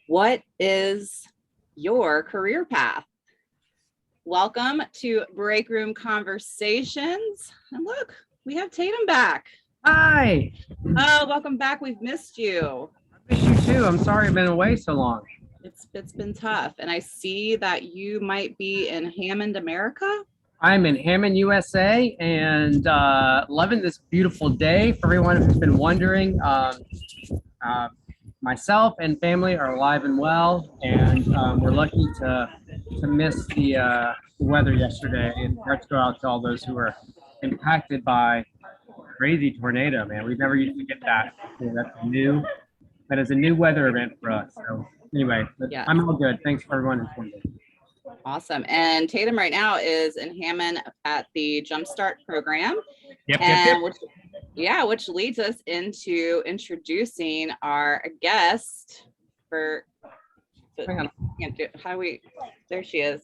What is your career path? Welcome to Break Room Conversations. And look, we have Tatum back. Hi. Oh, welcome back. We've missed you. I miss you too. I'm sorry I've been away so long. It's been tough. And I see that you might be in Hammond, America. I'm in Hammond, USA, and loving this beautiful day. For everyone who's been wondering, uh, myself and family are alive and well, and we're lucky to miss the weather yesterday. And hearts go out to all those who were impacted by crazy tornado. Man, we never used to get that. That is a new weather event for us. So anyway, but Yes. I'm all good. Thanks for everyone who's wondering. Awesome. And Tatum right now is in Hammond at the Jumpstart program. Yep. Which leads us into introducing our guest for Hang on. There she is.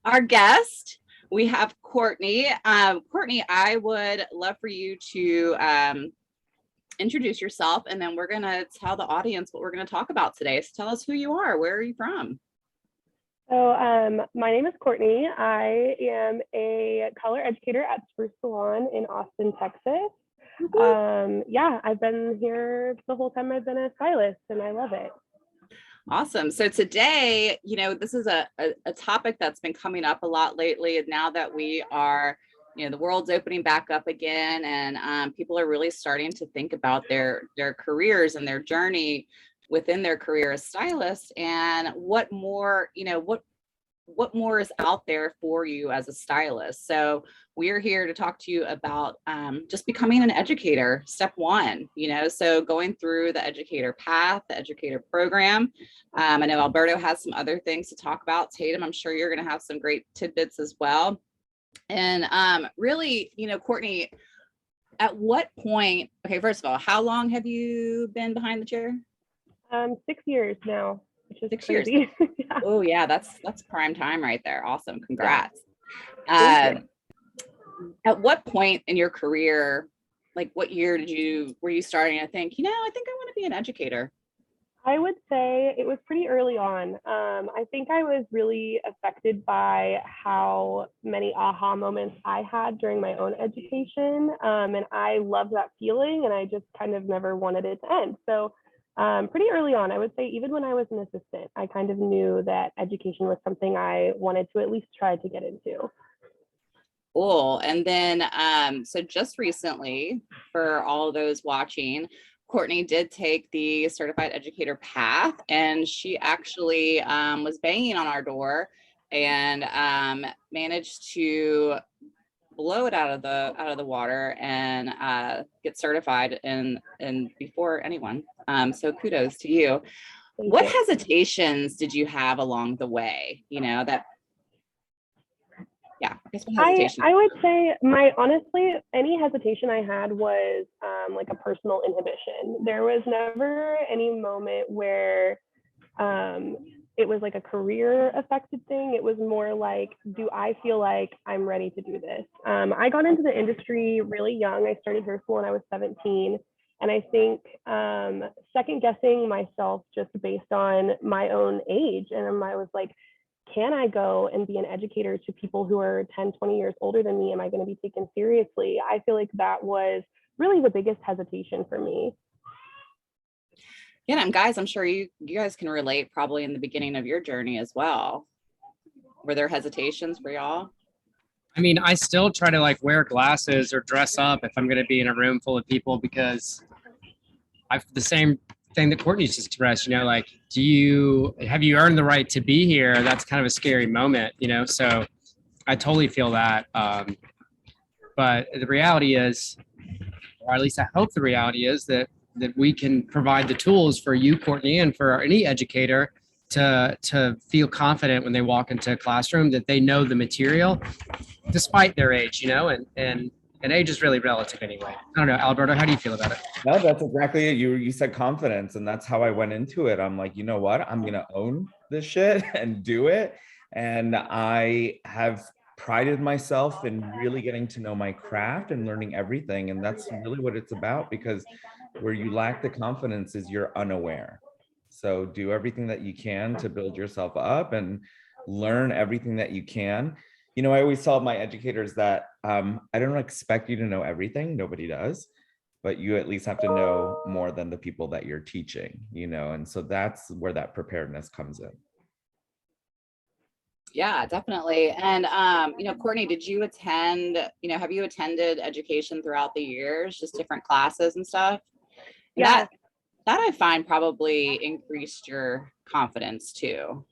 Our guest, we have Courtney. Courtney, I would love for you to introduce yourself, and then we're going to tell the audience what we're going to talk about today. So tell us who you are. Where are you from? So my name is Courtney. I am a color educator at Spruce Salon in Austin, Texas. I've been here the whole time I've been a stylist, and I love it. Awesome. So today, this is a topic that's been coming up a lot lately. And now that we are, the world's opening back up again, and people are really starting to think about their careers and their journey within their career as stylists, and what more is out there for you as a stylist. So we're here to talk to you about just becoming an educator, step one, so going through the educator path, the educator program. I know Alberto has some other things to talk about. Tatum, I'm sure you're going to have some great tidbits as well. And really, Courtney, at what point, okay, first of all, how long have you been behind the chair? 6 years now, which is 6 crazy. years. Yeah. Oh yeah, that's prime time right there. Awesome. Congrats. Yeah. At what point in your career, like what year were you starting to think, I think I want to be an educator? I would say it was pretty early on. I think I was really affected by how many aha moments I had during my own education. And I love that feeling, and I just kind of never wanted it to end. So pretty early on, I would say, even when I was an assistant, I kind of knew that education was something I wanted to at least try to get into. Cool. And then, so just recently, for all those watching, Courtney did take the certified educator path, and she actually was banging on our door and managed to blow it out of the water and get certified and before anyone. So kudos to you. What hesitations did you have along the way? I would say honestly, any hesitation I had was like a personal inhibition. There was never any moment where it was like a career affected thing. It was more like, do I feel like I'm ready to do this? I got into the industry really young. I started hair school when I was 17. And I think second guessing myself just based on my own age. And I was like, can I go and be an educator to people who are 10, 20 years older than me? Am I going to be taken seriously? I feel like that was really the biggest hesitation for me. Yeah, and guys, I'm sure you guys can relate probably in the beginning of your journey as well. Were there hesitations for y'all? I mean, I still try to like wear glasses or dress up if I'm going to be in a room full of people, because I've the same thing that Courtney's just expressed, like, have you earned the right to be here? That's kind of a scary moment, so I totally feel that. But the reality is, or at least I hope the reality is that we can provide the tools for you, Courtney, and for any educator to feel confident when they walk into a classroom, that they know the material despite their age, and age is really relative anyway. I don't know, Alberto, how do you feel about it? No, that's exactly it. You said confidence, and that's how I went into it. I'm like, you know what? I'm gonna own this shit and do it. And I have prided myself in really getting to know my craft and learning everything. And that's really what it's about, because Where you lack the confidence is you're unaware. So do everything that you can to build yourself up and learn everything that you can. You know, I always tell my educators that I don't expect you to know everything. Nobody does, but you at least have to know more than the people that you're teaching, you know, and so that's where that preparedness comes in. Yeah, definitely. And, you know, Courtney, did you attend, you know, have you attended education throughout the years, just different classes and stuff? And Yeah. that I find probably increased your confidence too.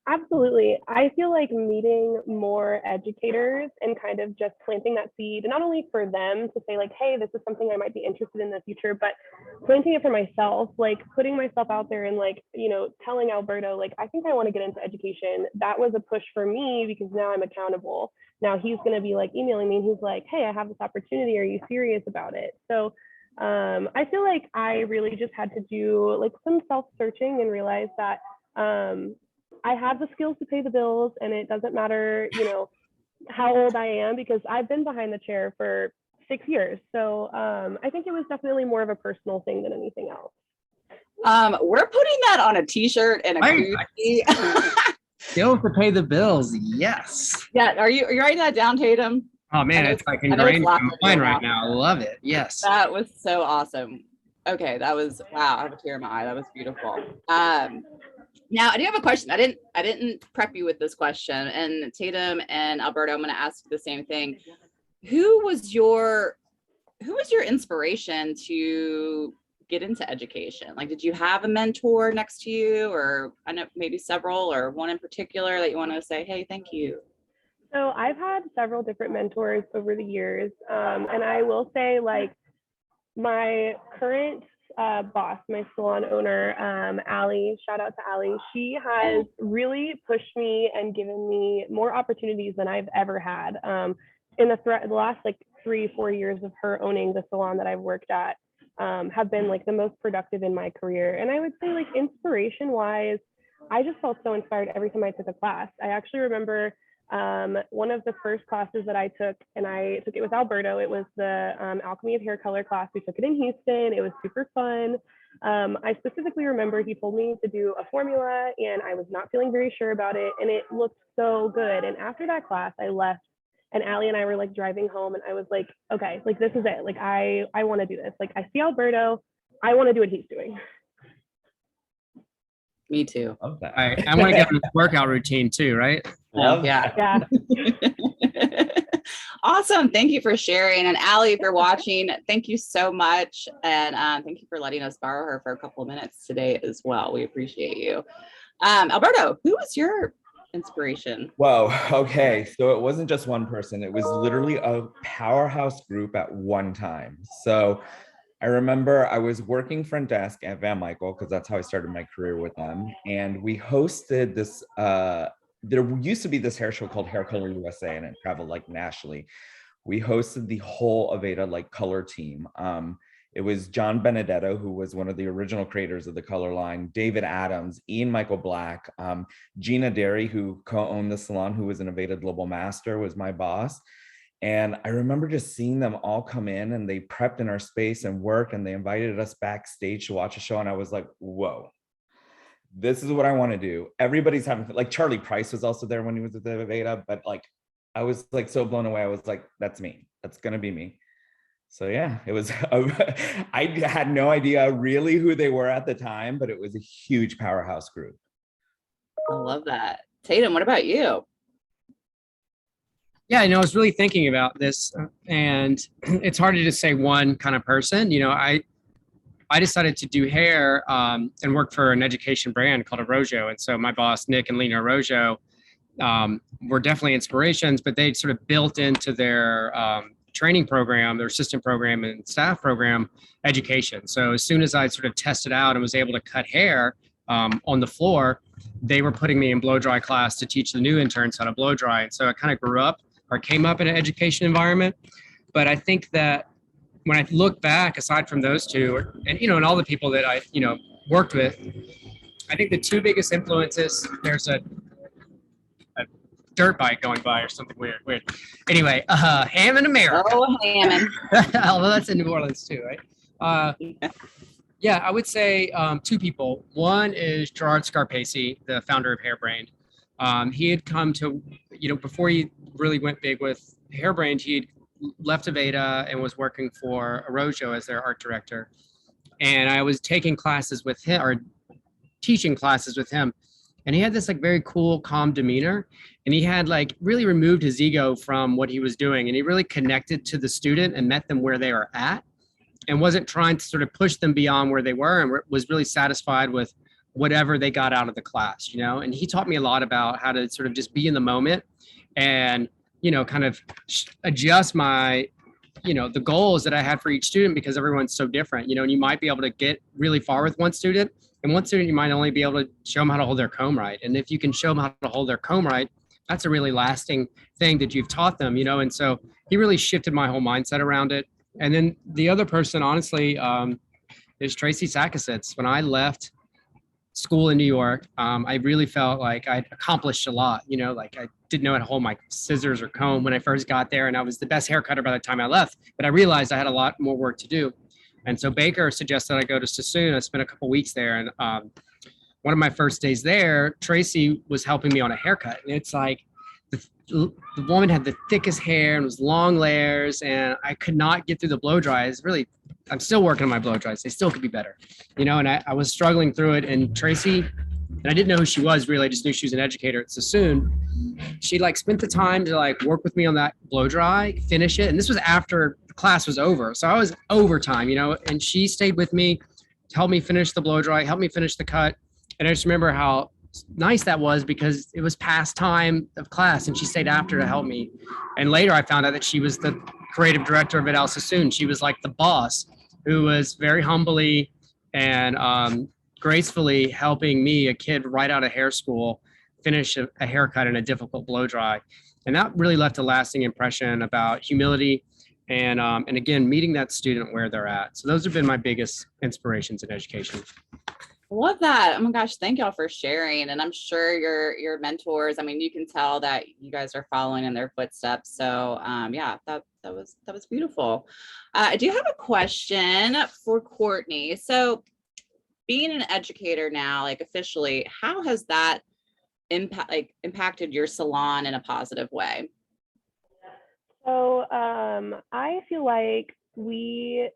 Absolutely. I feel like meeting more educators and kind of just planting that seed, not only for them to say like, hey, this is something I might be interested in the future, but planting it for myself, like putting myself out there and like, you know, telling Alberto, like, I think I want to get into education. That was a push for me because now I'm accountable. Now he's going to be like emailing me and he's like, hey, I have this opportunity. Are you serious about it? So I feel like I really just had to do like some self-searching and realize that I have the skills to pay the bills, and it doesn't matter, you know, how old I am, because I've been behind the chair for 6 years. So I think it was definitely more of a personal thing than anything else. We're putting that on a t-shirt and a koozie. Skills to pay the bills. Yes. Yeah. Are you writing that down, Tatum? Oh man, it's like ingrained in my mind right now. I love it. Yes. That was so awesome. Okay. That was, wow. I have a tear in my eye. That was beautiful. Now I do have a question. I didn't prep you with this question, and Tatum and Alberto, I'm going to ask the same thing. Who was your inspiration to get into education? Like, did you have a mentor next to you, or I know maybe several, or one in particular that you want to say, hey, thank you? So I've had several different mentors over the years. And I will say, like, my current boss, my salon owner, Allie, shout out to Allie. She has really pushed me and given me more opportunities than I've ever had. In the last like 3-4 years of her owning the salon that I've worked at, have been like the most productive in my career. And I would say, like, inspiration wise, I just felt so inspired every time I took a class. I actually remember one of the first classes that I took, and I took it with Alberto. It was the Alchemy of Hair Color class. We took it in Houston. It was super fun. I specifically remember he told me to do a formula, and I was not feeling very sure about it, and it looked so good. And after that class, I left, and Allie and I were like driving home, and I was like, okay, like this is it. Like I want to do this. Like I see Alberto, I want to do what he's doing. Me too. I want to get on this workout routine too, right? Yeah. Awesome. Thank you for sharing. And Allie, if you're watching, thank you so much. And thank you for letting us borrow her for a couple of minutes today as well. We appreciate you. Alberto, who was your inspiration? Whoa. Okay. So it wasn't just one person. It was literally a powerhouse group at one time. So I remember I was working front desk at Van Michael, because that's how I started my career with them. And we hosted this, there used to be this hair show called Hair Color USA, and it traveled like nationally. We hosted the whole Aveda like color team. It was John Benedetto, who was one of the original creators of the color line, David Adams, Ian Michael Black, Gina Derry, who co-owned the salon, who was an Aveda Global Master, was my boss. And I remember just seeing them all come in, and they prepped in our space and worked, and they invited us backstage to watch a show. And I was like, whoa, this is what I want to do. Everybody's having, like, Charlie Price was also there when he was at the Aveda, but like, I was like so blown away. I was like, that's me. That's going to be me. So yeah, it was, I had no idea really who they were at the time, but it was a huge powerhouse group. I love that. Tatum, what about you? Yeah, I was really thinking about this, and it's hard to just say one kind of person. I decided to do hair and work for an education brand called Arrojo. And so my boss, Nick and Lena Arrojo, were definitely inspirations, but they'd sort of built into their training program, their assistant program and staff program, education. So as soon as I sort of tested out and was able to cut hair on the floor, they were putting me in blow dry class to teach the new interns how to blow dry. And so I kind of came up in an education environment. But I think that when I look back, aside from those two, and all the people that I worked with, I think the two biggest influences, there's a dirt bike going by or something weird. Anyway, Hammond America. Oh, Hammond. Although that's in New Orleans too, right? Uh, yeah, I would say two people. One is Gerard Scarpesi, the founder of Hairbrained. He had come to, before he really went big with Hairbrained, he'd left Aveda and was working for Arrojo as their art director. And I was taking classes with him, or teaching classes with him. And he had this like very cool, calm demeanor. And he had like really removed his ego from what he was doing. And he really connected to the student and met them where they were at, and wasn't trying to sort of push them beyond where they were, and was really satisfied with whatever they got out of the class, And he taught me a lot about how to sort of just be in the moment and, kind of adjust my, the goals that I had for each student, because everyone's so different, and you might be able to get really far with one student, and one student you might only be able to show them how to hold their comb right. And if you can show them how to hold their comb right, that's a really lasting thing that you've taught them, And so he really shifted my whole mindset around it. And then the other person, honestly, is Tracy Sackasitz. When I left school in New York, I really felt like I'd accomplished a lot. Like I didn't know how to hold my scissors or comb when I first got there, and I was the best haircutter by the time I left. But I realized I had a lot more work to do. And so Baker suggested I go to Sassoon. I spent a couple weeks there, and one of my first days there, Tracy was helping me on a haircut. And it's like, the woman had the thickest hair and was long layers, and I could not get through the blow dries. Really, I'm still working on my blow dries. They still could be better, and I was struggling through it. And Tracy, and I didn't know who she was really. I just knew she was an educator at Sassoon. She like spent the time to like work with me on that blow dry, finish it. And this was after the class was over. So I was overtime, and she stayed with me, helped me finish the blow dry, helped me finish the cut. And I just remember how nice that was, because it was past time of class and she stayed after to help me. And later I found out that she was the creative director of Vidal Sassoon. She was like the boss, who was very humbly and gracefully helping me, a kid right out of hair school, finish a haircut and a difficult blow dry. And that really left a lasting impression about humility and again, meeting that student where they're at. So those have been my biggest inspirations in education. Love that. Oh my gosh, thank y'all for sharing. And I'm sure your mentors, I mean, you can tell that you guys are following in their footsteps. So yeah, that was beautiful. I do have a question for Courtney. So being an educator now, like officially, how has that impacted your salon in a positive way? So I feel like we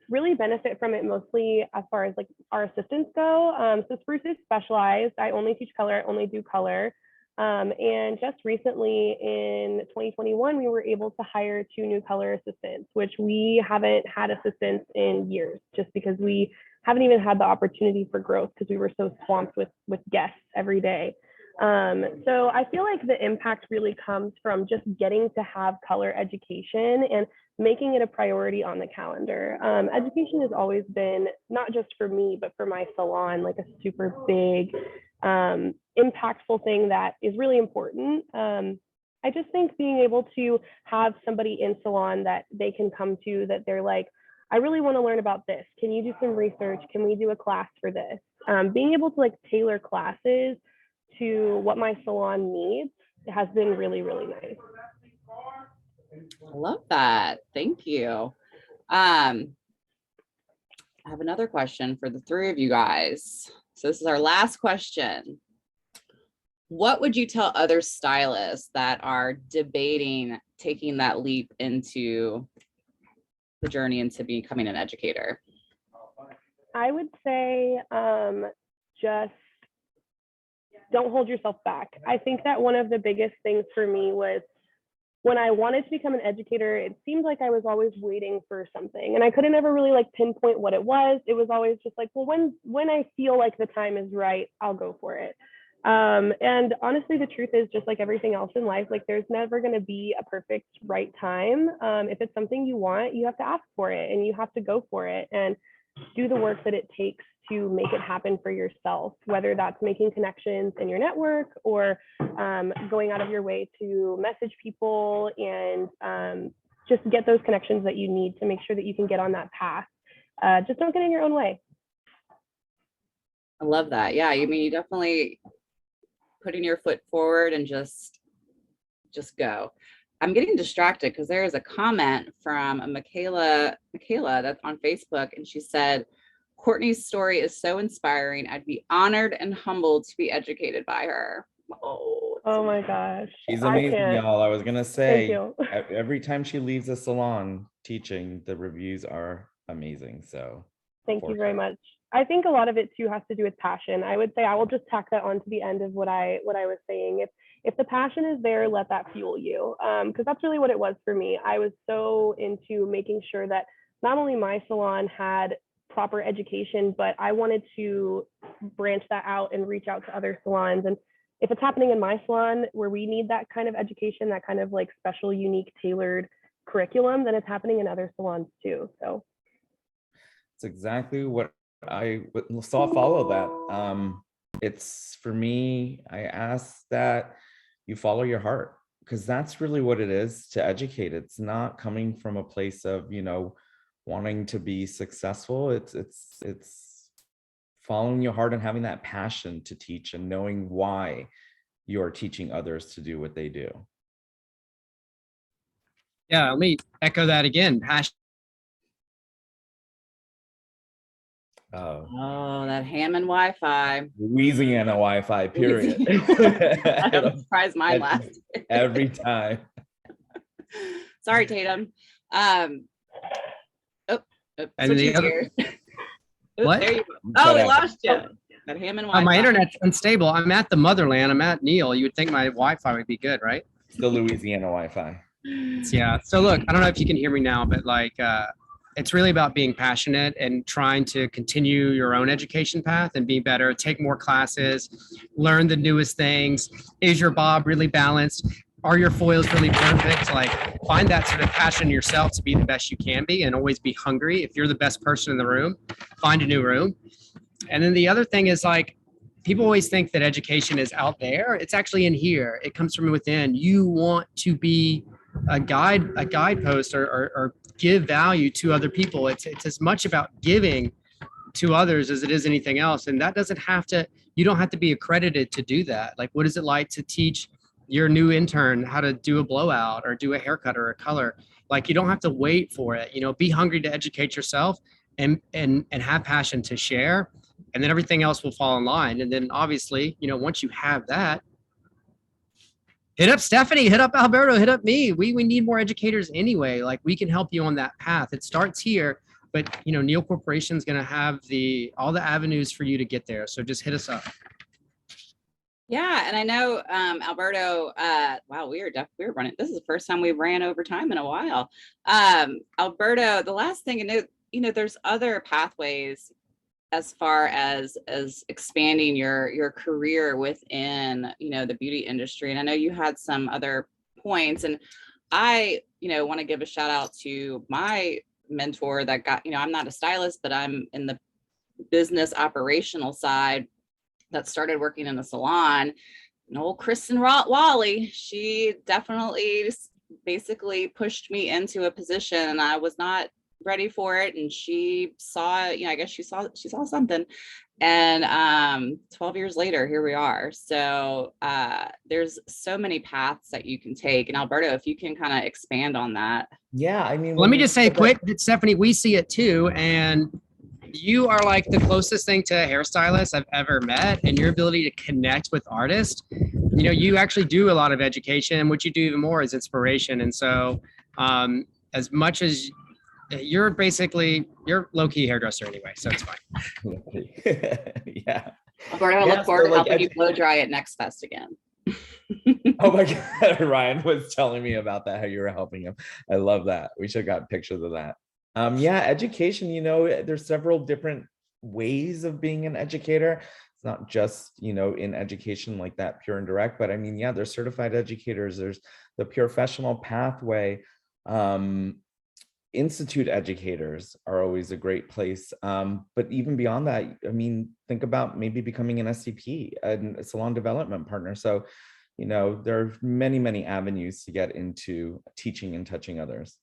really benefit from it mostly as far as like our assistants go. So Spruce is specialized. I only teach color, I only do color. And just recently in 2021, we were able to hire 2 new color assistants, which we haven't had assistants in years, just because we haven't even had the opportunity for growth because we were so swamped with guests every day. So I feel like the impact really comes from just getting to have color education and making it a priority on the calendar. Education has always been, not just for me, but for my salon, like a super big, impactful thing that is really important. I just think being able to have somebody in salon that they can come to, that they're like, I really want to learn about this. Can you do some research? Can we do a class for this? Being able to like tailor classes to what my salon needs has been really, really nice. I love that. Thank you. I have another question for the 3 of you guys. So this is our last question. What would you tell other stylists that are debating taking that leap into the journey into becoming an educator? I would say just don't hold yourself back. I think that one of the biggest things for me was when I wanted to become an educator, it seemed like I was always waiting for something, and I couldn't ever really like pinpoint what it was. It was always just like, well, when I feel like the time is right, I'll go for it. And honestly, the truth is, just like everything else in life, like there's never going to be a perfect right time. If it's something you want, you have to ask for it and you have to go for it and do the work that it takes to make it happen for yourself, whether that's making connections in your network or going out of your way to message people and just get those connections that you need to make sure that you can get on that path. Just don't get in your own way. I love that. Yeah, I mean, you definitely putting your foot forward and just go. I'm getting distracted because there is a comment from a Michaela that's on Facebook, and she said, Courtney's story is so inspiring. I'd be honored and humbled to be educated by her. Oh my gosh. She's amazing, y'all. I was gonna say, Thank you. every time she leaves a salon teaching, the reviews are amazing. So thank you very much. I think a lot of it too has to do with passion. I would say I will just tack that on to the end of what I was saying. If the passion is there, let that fuel you. Because that's really what it was for me. I was so into making sure that not only my salon had proper education, but I wanted to branch that out and reach out to other salons. And if it's happening in my salon where we need that kind of education, that kind of like special, unique, tailored curriculum, then it's happening in other salons too. So it's exactly what I saw follow that. It's for me, I ask that you follow your heart, because that's really what it is to educate. It's not coming from a place of, wanting to be successful. It's following your heart and having that passion to teach and knowing why you're teaching others to do what they do. Yeah, let me echo that again. Passion. Oh, that Hammond Wi-Fi. Louisiana Wi-Fi, period. That surprised mine last. Every time. Sorry, Tatum. And the other, what? There you go. Oh, we lost you. That Hammond Wi-Fi. My internet's unstable. I'm at the motherland. I'm at Neil. You would think my Wi-Fi would be good, right? It's the Louisiana Wi-Fi. Yeah. So look, I don't know if you can hear me now, but like, it's really about being passionate and trying to continue your own education path and be better, take more classes, learn the newest things. Is your bob really balanced? Are your foils really perfect? Like, find that sort of passion in yourself to be the best you can be, and always be hungry. If you're the best person in the room, find a new room. And then the other thing is, like, people always think that education is out there. It's actually in here. It comes from within. You want to be a guidepost or give value to other people. It's as much about giving to others as it is anything else. And that doesn't have to, you don't have to be accredited to do that. Like, what is it like to teach your new intern how to do a blowout or do a haircut or a color? Like, you don't have to wait for it. Be hungry to educate yourself and have passion to share, and then everything else will fall in line. And then obviously, once you have that, hit up Stephanie, hit up Alberto, hit up me. We need more educators anyway. Like, we can help you on that path. It starts here, but Neil Corporation is going to have all the avenues for you to get there. So just hit us up. Yeah, and I know Alberto. Wow, we were running. This is the first time we've ran over time in a while. Alberto, the last thing, there's other pathways as far as expanding your career within the beauty industry. And I know you had some other points, and I want to give a shout out to my mentor that got, I'm not a stylist, but I'm in the business operational side, that started working in the salon. And old Kristen Wally, she definitely basically pushed me into a position, and I was not ready for it. And she saw, I guess she saw something. And 12 years later, here we are. So there's so many paths that you can take. And Alberto, if you can kind of expand on that. Yeah, I mean, let me just say quick that Stephanie, we see it too. And you are like the closest thing to a hairstylist I've ever met, and your ability to connect with artists. You actually do a lot of education, and what you do even more is inspiration. And so as much as you're low-key hairdresser anyway, so it's fine. Yeah. Alberto, I look forward to helping you blow dry at Next Fest again. Oh my God, Ryan was telling me about that, how you were helping him. I love that. We should have got pictures of that. Yeah, education, there's several different ways of being an educator. It's not just, in education like that, pure and direct, but I mean, yeah, there's certified educators, there's the professional pathway. Institute educators are always a great place. But even beyond that, I mean, think about maybe becoming an SCP, a salon development partner. So, there are many, many avenues to get into teaching and touching others.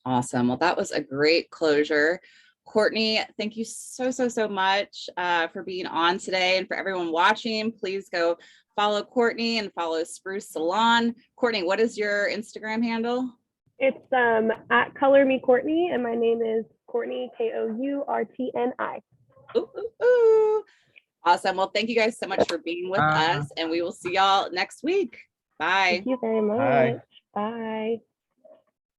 Awesome. Well, that was a great closure. Courtney, thank you so much for being on today. And for everyone watching, please go follow Courtney and follow Spruce Salon. Courtney, what is your Instagram handle? It's at Color Me Courtney, and my name is Courtney, Kourtni. Ooh, ooh, ooh. Awesome. Well, thank you guys so much for being with us, and we will see y'all next week. Bye. Thank you very much. Bye. Bye.